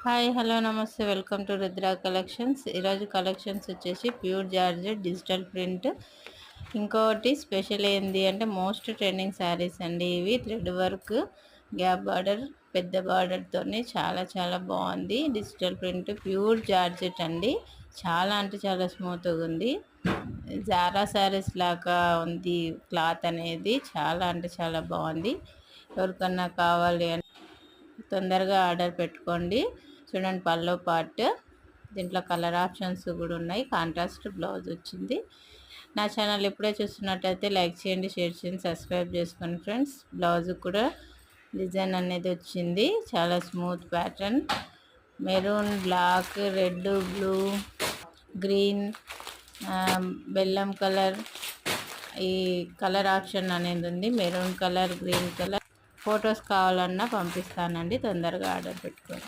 Hi hello నమస్తే welcome to Rudra collections. ఈరోజు collections వచ్చేసి ప్యూర్ జార్జెట్ డిజిటల్ ప్రింట్. ఇంకోటి స్పెషల్ ఏంది అంటే మోస్ట్ ట్రెండింగ్ శారీస్ అండి. ఇవి థ్రెడ్ వర్క్ గ్యాప్ బార్డర్ పెద్ద బార్డర్తోనే చాలా చాలా బాగుంది. డిజిటల్ ప్రింట్ ప్యూర్ జార్జెట్ అండి. చాలా అంటే చాలా స్మూత్గా ఉంది. జారా శారీస్ లాగా ఉంది క్లాత్ అనేది. చాలా అంటే చాలా బాగుంది. ఎవరికన్నా కావాలి అంటే తొందరగా ఆర్డర్ పెట్టుకోండి. చూడండి పల్లో పార్ట్, దీంట్లో కలర్ ఆప్షన్స్ కూడా ఉన్నాయి. కాంట్రాస్ట్ బ్లౌజ్ వచ్చింది. నా ఛానల్ ఎప్పుడే చూస్తున్నట్టయితే లైక్ చేయండి, షేర్ చేయండి, సబ్స్క్రైబ్ చేసుకోండి ఫ్రెండ్స్. బ్లౌజ్ కూడా డిజైన్ అనేది వచ్చింది. చాలా smooth pattern. Maroon, black, red, blue, green, బెల్లం కలర్, ఈ కలర్ ఆప్షన్ అనేది ఉంది. Maroon colour, green colour. Photos కావాలన్నా పంపిస్తానండి. తొందరగా ఆర్డర్ పెట్టుకోండి.